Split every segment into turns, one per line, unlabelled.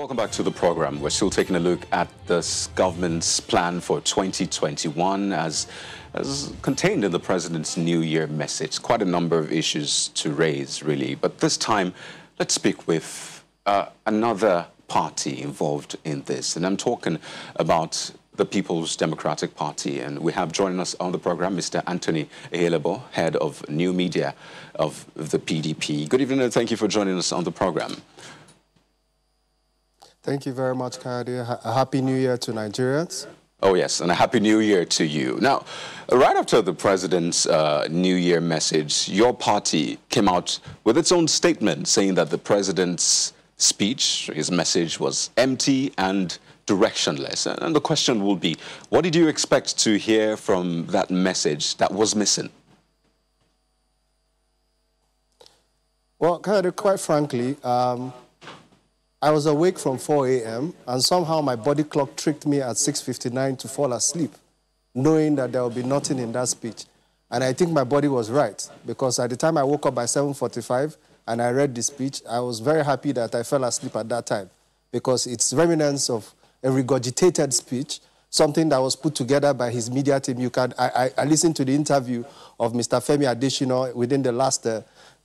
Welcome back to the program. We're still taking a look at this government's plan for 2021 as contained in the president's New Year message. Quite a number of issues to raise, really. But this time, let's speak with another party involved in this. And I'm talking about the People's Democratic Party. And we have joining us on the program Mr. Anthony Ehilebo, head of new media of the PDP. Good evening and thank you for joining us on the program.
Thank you very much, Kayode. A happy New Year to Nigerians.
Oh, yes, and a happy New Year to you. Now, right after the president's New Year message, your party came out with its own statement saying that the president's speech, his message, was empty and directionless. And the question will be, what did you expect to hear from that message that was missing?
Well, Kayode, quite frankly, I was awake from 4 a.m. and somehow my body clock tricked me at 6:59 to fall asleep, knowing that there would be nothing in that speech. And I think my body was right, because at the time I woke up by 7:45 and I read the speech, I was very happy that I fell asleep at that time, because it's remnants of a regurgitated speech, something that was put together by his media team. I listened to the interview of Mr. Femi Adesina within the last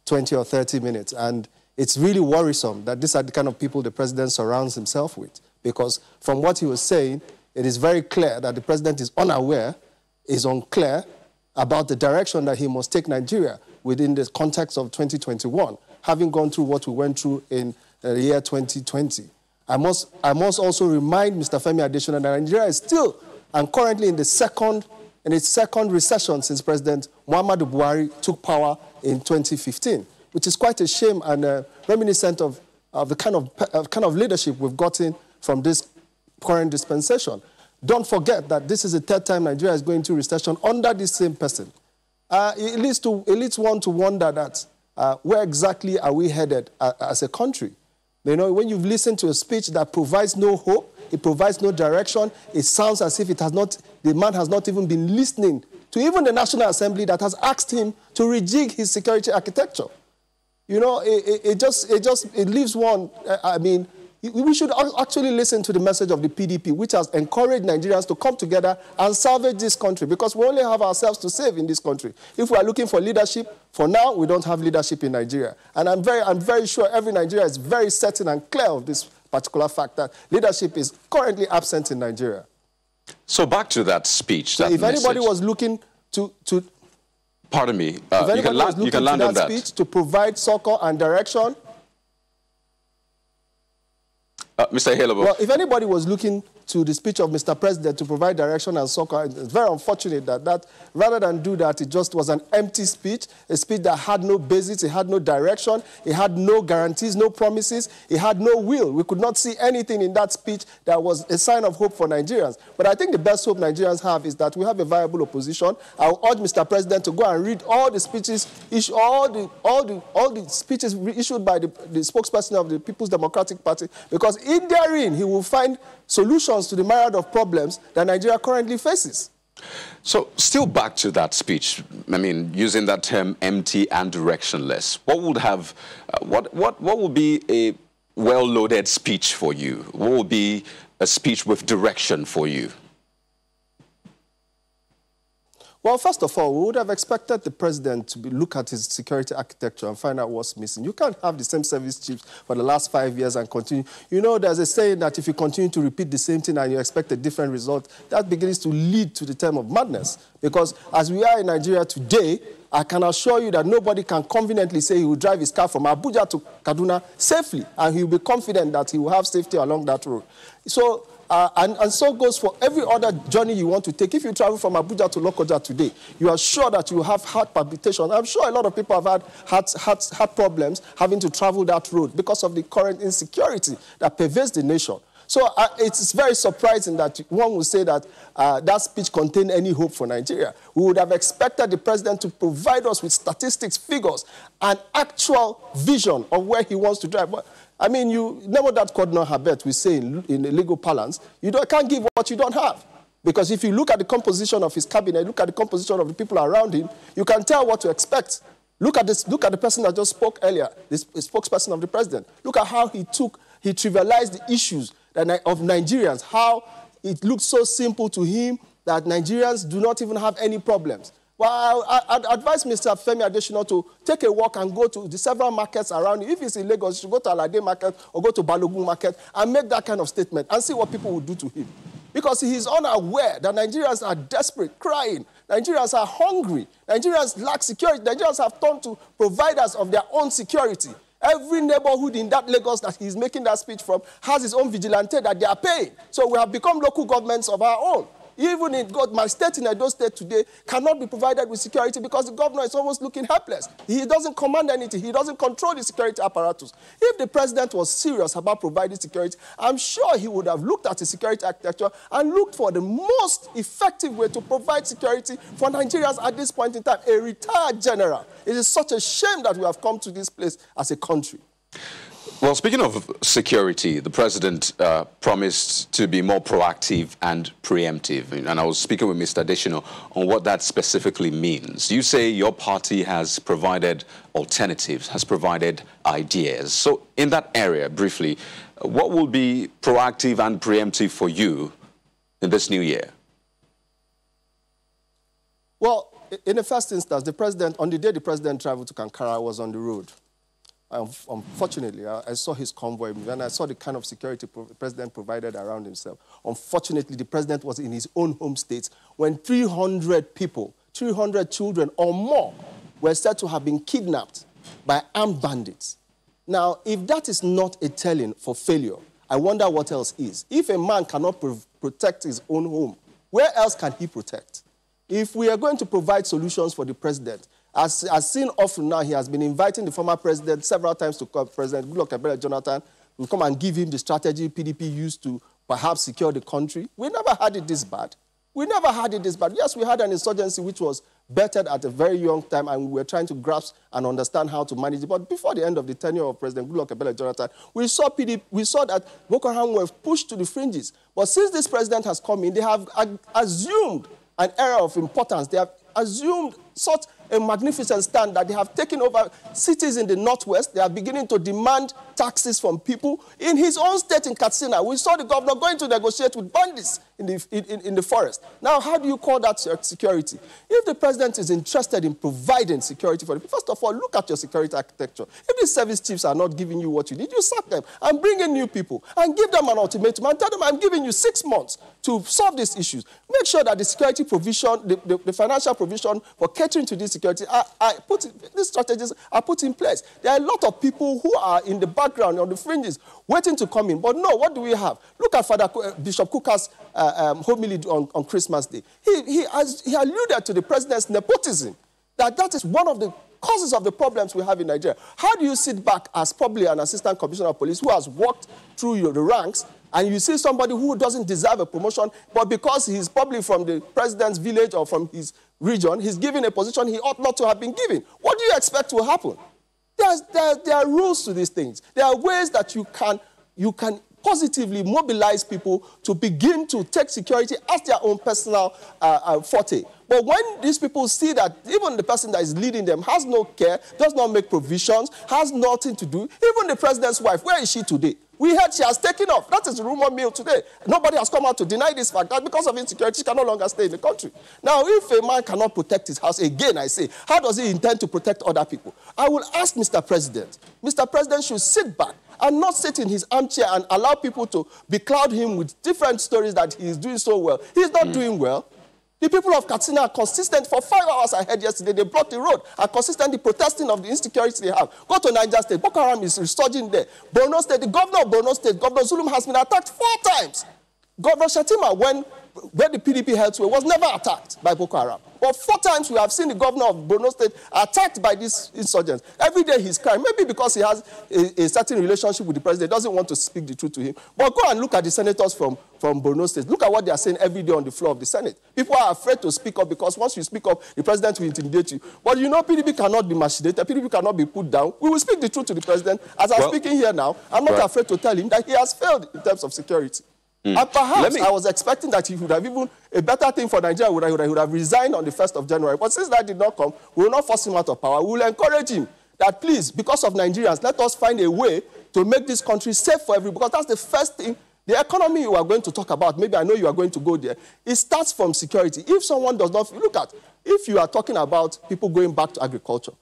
20 or 30 minutes, and it's really worrisome that these are the kind of people the president surrounds himself with, because from what he was saying, it is very clear that the president is unaware, is unclear about the direction that he must take Nigeria within the context of 2021, having gone through what we went through in the year 2020. I must also remind Mr. Femi Adesina that Nigeria is still and currently in its second recession since President Muhammadu Buhari took power in 2015. Which is quite a shame and reminiscent of the kind of leadership we've gotten from this current dispensation. Don't forget that this is the third time Nigeria is going through recession under this same person. It leads one to wonder that where exactly are we headed as a country? You know, when you've listened to a speech that provides no hope, it provides no direction, it sounds as if the man has not even been listening to even the National Assembly that has asked him to rejig his security architecture. You know, it leaves one, I mean, we should actually listen to the message of the PDP, which has encouraged Nigerians to come together and salvage this country, because we only have ourselves to save in this country. If we are looking for leadership, for now, we don't have leadership in Nigeria. And I'm very sure every Nigerian is very certain and clear of this particular fact that leadership is currently absent in Nigeria.
So back to that speech, that
if
message.
Anybody was looking to
Pardon me.
You can land on that speech to provide succor and direction.
Mr. Ehilebo.
Well, if anybody was looking to the speech of Mr. President to provide direction and succor, it's very unfortunate that rather than do that, it just was an empty speech, a speech that had no basis, it had no direction, it had no guarantees, no promises, it had no will. We could not see anything in that speech that was a sign of hope for Nigerians. But I think the best hope Nigerians have is that we have a viable opposition. I will urge Mr. President to go and read all the speeches, all the speeches issued by the spokesperson of the People's Democratic Party, because in therein he will find solutions to the myriad of problems that Nigeria currently faces.
So, still back to that speech, I mean, using that term empty and directionless, what would be a well-loaded speech for you? What would be a speech with direction for you?
Well, first of all, we would have expected the president to look at his security architecture and find out what's missing. You can't have the same service chiefs for the last 5 years and continue. You know, there's a saying that if you continue to repeat the same thing and you expect a different result, that begins to lead to the term of madness. Because as we are in Nigeria today, I can assure you that nobody can conveniently say he will drive his car from Abuja to Kaduna safely, and he will be confident that he will have safety along that road. So, and so goes for every other journey you want to take. If you travel from Abuja to Lokoja today, you are sure that you will have heart palpitation. I'm sure a lot of people have had heart problems having to travel that road because of the current insecurity that pervades the nation. So it's very surprising that one would say that that speech contained any hope for Nigeria. We would have expected the president to provide us with statistics, figures, and actual vision of where he wants to drive. I mean, you never that could not have bet, we say in legal parlance. You can't give what you don't have. Because if you look at the composition of his cabinet, look at the composition of the people around him, you can tell what to expect. Look at the person that just spoke earlier, the spokesperson of the president. Look at how he He trivialized the issues of Nigerians, how it looks so simple to him that Nigerians do not even have any problems. Well, I'd advise Mr. Femi Adesina to take a walk and go to the several markets around you. If he's in Lagos, he should go to Alade Market or go to Balogun Market and make that kind of statement and see what people will do to him. Because he is unaware that Nigerians are desperate, crying. Nigerians are hungry. Nigerians lack security. Nigerians have turned to providers of their own security. Every neighborhood in that Lagos that he's making that speech from has his own vigilante that they are paying. So we have become local governments of our own. Even in my state, in Edo State today, cannot be provided with security because the governor is almost looking helpless. He doesn't command anything. He doesn't control the security apparatus. If the president was serious about providing security, I'm sure he would have looked at the security architecture and looked for the most effective way to provide security for Nigerians at this point in time. A retired general. It is such a shame that we have come to this place as a country.
Well, speaking of security, the president promised to be more proactive and preemptive. And I was speaking with Mr. Adesina on what that specifically means. You say your party has provided alternatives, has provided ideas. So in that area, briefly, what will be proactive and preemptive for you in this new year?
Well, in the first instance, the president, on the day the president traveled to Kankara, I was on the road. Unfortunately, I saw his convoy and I saw the kind of security the president provided around himself. Unfortunately, the president was in his own home state when 300 people, 300 children or more were said to have been kidnapped by armed bandits. Now, if that is not a telling for failure, I wonder what else is. If a man cannot protect his own home, where else can he protect? If we are going to provide solutions for the president, as seen often now, he has been inviting the former president several times to call President Goodluck Jonathan to come and give him the strategy PDP used to perhaps secure the country. We never had it this bad. We never had it this bad. Yes, we had an insurgency which was bettered at a very young time, and we were trying to grasp and understand how to manage it. But before the end of the tenure of President Goodluck Jonathan, we saw that Boko Haram were pushed to the fringes. But since this president has come in, they have assumed an era of importance. They have assumed such a magnificent stand that they have taken over cities in the northwest. They are beginning to demand taxes from people. In his own state in Katsina, we saw the governor going to negotiate with bandits in the forest. Now, how do you call that security? If the president is interested in providing security for the people, first of all, look at your security architecture. If the service chiefs are not giving you what you need, you sack them and bring in new people and give them an ultimatum and tell them, I'm giving you 6 months to solve these issues. Make sure that the security provision, the financial provision for catering to this security, these strategies are put in place. There are a lot of people who are in the background, on the fringes, waiting to come in. But no, what do we have? Look at Bishop Kuka's homily on Christmas Day. He alluded to the president's nepotism, that is one of the causes of the problems we have in Nigeria. How do you sit back as probably an assistant commissioner of police who has walked through the ranks, and you see somebody who doesn't deserve a promotion, but because he's probably from the president's village or from his region, he's given a position he ought not to have been given? What do you expect will happen? There are rules to these things. There are ways that you can positively mobilize people to begin to take security as their own personal forte. But when these people see that even the person that is leading them has no care, does not make provisions, has nothing to do, even the president's wife, where is she today? We heard she has taken off. That is the rumor mill today. Nobody has come out to deny this fact that because of insecurity, she can no longer stay in the country. Now, if a man cannot protect his house, again, I say, how does he intend to protect other people? I will ask Mr. President. Mr. President should sit back and not sit in his armchair and allow people to becloud him with different stories that he is doing so well. He is not doing well. The people of Katsina are consistent. For 5 hours I heard yesterday, they blocked the road, are consistently protesting of the insecurity they have. Go to Niger State, Boko Haram is resurging there. Borno State, the governor of Borno State, Governor Zulum, has been attacked 4 times. Governor Shatima, where the PDP held sway, was never attacked by Boko Haram. But 4 times we have seen the governor of Borno State attacked by these insurgents. Every day he's crying, maybe because he has a certain relationship with the president, doesn't want to speak the truth to him. But go and look at the senators from Borno State. Look at what they are saying every day on the floor of the Senate. People are afraid to speak up because once you speak up, the president will intimidate you. But you know, PDP cannot be machinated. PDP cannot be put down. We will speak the truth to the president. As I'm speaking here now, I'm not afraid to tell him that he has failed in terms of security. And perhaps I was expecting that he would have even a better thing for Nigeria, would have resigned on the 1st of January. But since that did not come, we will not force him out of power. We will encourage him that please, because of Nigerians, let us find a way to make this country safe for everybody, because that's the first thing. The economy you are going to talk about, maybe I know you are going to go there, it starts from security. If someone does not, look at, if you are talking about people going back to agriculture,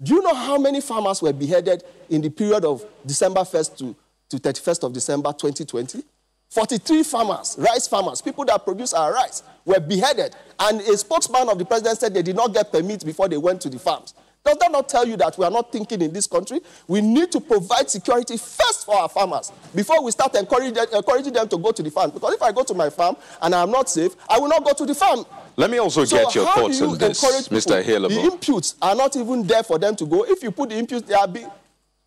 do you know how many farmers were beheaded in the period of December 1st to 31st of December 2020? 43 farmers, rice farmers, people that produce our rice, were beheaded. And a spokesman of the president said they did not get permits before they went to the farms. Does that not tell you that we are not thinking in this country? We need to provide security first for our farmers before we start encouraging them to go to the farm. Because if I go to my farm and I am not safe, I will not go to the farm.
Let me also get your thoughts on this, Mr. Ehilebo.
The inputs are not even there for them to go. If you put the inputs, they are big.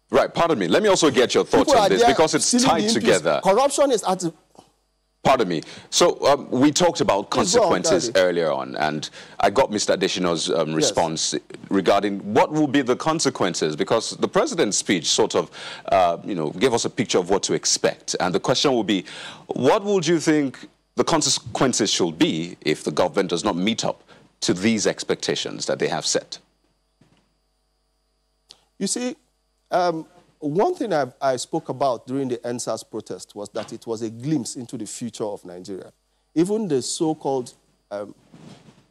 Right, pardon me. Let me also get your thoughts on this, because it's tied together.
Corruption is at...
Pardon me. So we talked about consequences earlier on, and I got Mr. Adesina's response regarding what will be the consequences, because the president's speech sort of, gave us a picture of what to expect. And the question will be, what would you think the consequences should be if the government does not meet up to these expectations that they have set?
You see, one thing I spoke about during the NSAS protest was that it was a glimpse into the future of Nigeria. Even the so-called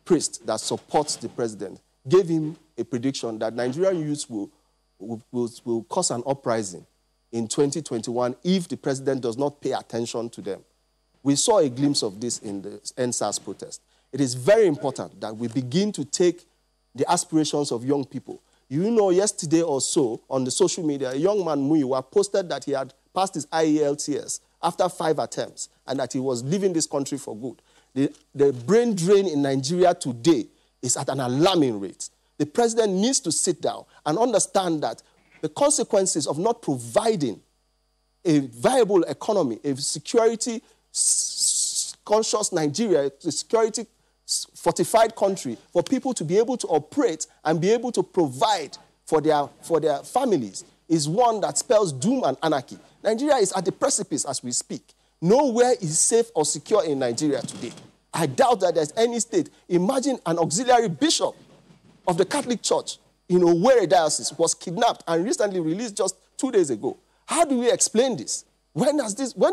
priest that supports the president gave him a prediction that Nigerian youths will cause an uprising in 2021 if the president does not pay attention to them. We saw a glimpse of this in the NSAS protest. It is very important that we begin to take the aspirations of young people. You know, yesterday or so, on the social media, a young man, Muyiwa, posted that he had passed his IELTS after 5 attempts and that he was leaving this country for good. The brain drain in Nigeria today is at an alarming rate. The president needs to sit down and understand that the consequences of not providing a viable economy, a security-conscious Nigeria, a security fortified country for people to be able to operate and be able to provide for their families is one that spells doom and anarchy. Nigeria is at the precipice as we speak. Nowhere is safe or secure in Nigeria today. I doubt that there's any state. Imagine an auxiliary bishop of the Catholic Church in Owerri Diocese was kidnapped and recently released just 2 days ago. How do we explain this? When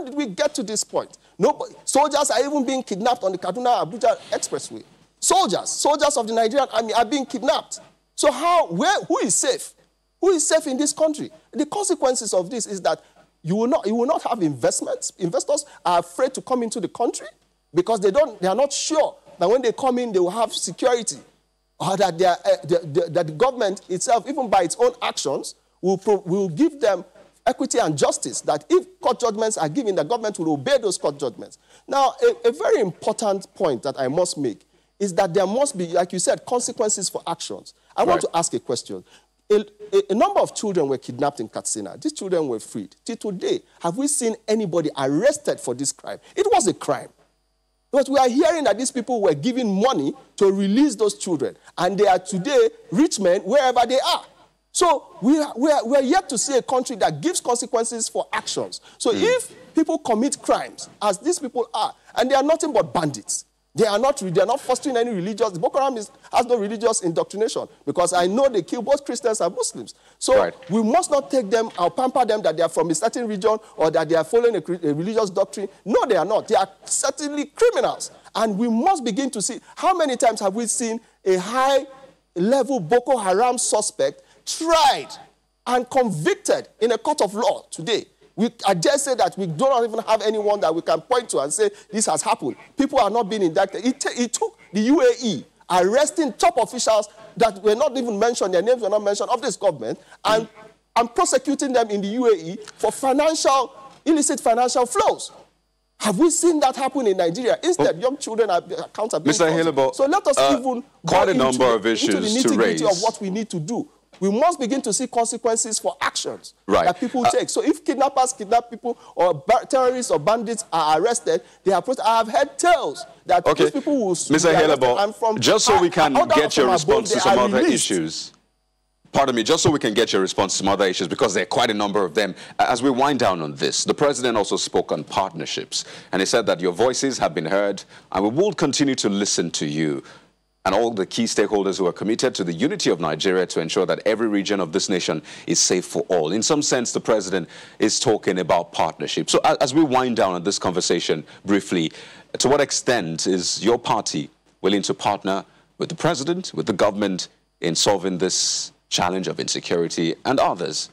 did we get to this point? Nobody, soldiers are even being kidnapped on the Kaduna-Abuja Expressway. Soldiers of the Nigerian army are being kidnapped. So who is safe? Who is safe in this country? The consequences of this is that you will not have investments. Investors are afraid to come into the country because they are not sure that when they come in, they will have security, or that the government itself, even by its own actions, will give them equity and justice, that if court judgments are given, the government will obey those court judgments. Now, a very important point that I must make is that there must be, like you said, consequences for actions. I want to ask a question. A number of children were kidnapped in Katsina. These children were freed. Till today, have we seen anybody arrested for this crime? It was a crime. But we are hearing that these people were giving money to release those children, and they are today rich men wherever they are. So we are yet to see a country that gives consequences for actions. So if people commit crimes, as these people are, and they are nothing but bandits, they are not fostering any religious. Boko Haram has no religious indoctrination, because I know they kill both Christians and Muslims. So we must not take them or pamper them that they are from a certain region or that they are following a religious doctrine. No, they are not. They are certainly criminals. And we must begin to see, how many times have we seen a high-level Boko Haram suspect tried and convicted in a court of law today? I dare say that we do not even have anyone that we can point to and say this has happened. People are not being indicted. It took the UAE arresting top officials that were not even mentioned, their names were not mentioned, of this government, and prosecuting them in the UAE for illicit financial flows. Have we seen that happen in Nigeria? Instead, young children accounts are being
Mr. Ehilebo,
so let us even
quite a number of issues
into the nitty-gritty of what we need to do. We must begin to see consequences for actions that people take. So if kidnappers kidnap people, or terrorists or bandits are arrested, they are I have heard tales that these people will...
Mr. Ehilebo, just so we can get your response to some other issues. Pardon me, just so we can get your response to some other issues, because there are quite a number of them. As we wind down on this, the president also spoke on partnerships, and he said that your voices have been heard, and we will continue to listen to you. and all the key stakeholders who are committed to the unity of Nigeria to ensure that every region of this nation is safe for all. In some sense, the president is talking about partnership. So as we wind down on this conversation briefly, to what extent is your party willing to partner with the president, with the government, in solving this challenge of insecurity and others?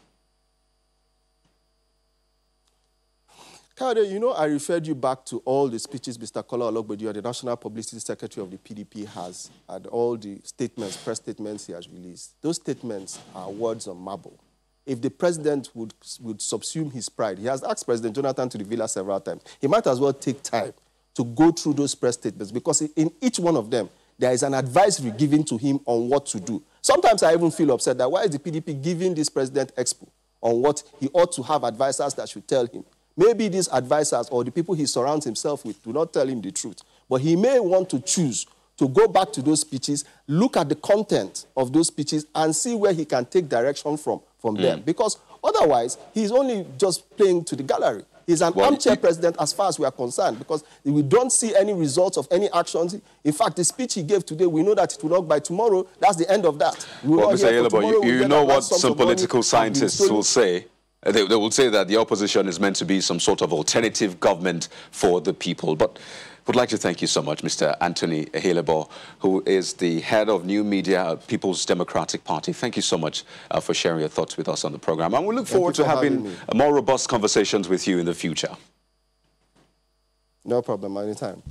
Kade, you know, I referred you back to all the speeches Mr. Kola Ologbede, the National Publicity Secretary of the PDP, has, and all the statements, press statements he has released. Those statements are words on marble. If the president would subsume his pride, he has asked President Jonathan to the Villa several times, he might as well take time to go through those press statements, because in each one of them, there is an advisory given to him on what to do. Sometimes I even feel upset that why is the PDP giving this president expo on what he ought to have advisors that should tell him? Maybe these advisors or the people he surrounds himself with do not tell him the truth. But he may want to choose to go back to those speeches, look at the content of those speeches, and see where he can take direction from them. Because otherwise, he's only just playing to the gallery. He's an armchair president as far as we are concerned, because we don't see any results of any actions. In fact, the speech he gave today, we know that it will not by tomorrow. That's the end of that.
Well, Mr. Ehilebo, you know what some political scientists will say? They will say that the opposition is meant to be some sort of alternative government for the people. But would like to thank you so much, Mr. Anthony Ehilebo, who is the head of New Media, People's Democratic Party. Thank you so much for sharing your thoughts with us on the program. And we look forward to having more robust conversations with you in the future.
No problem, anytime.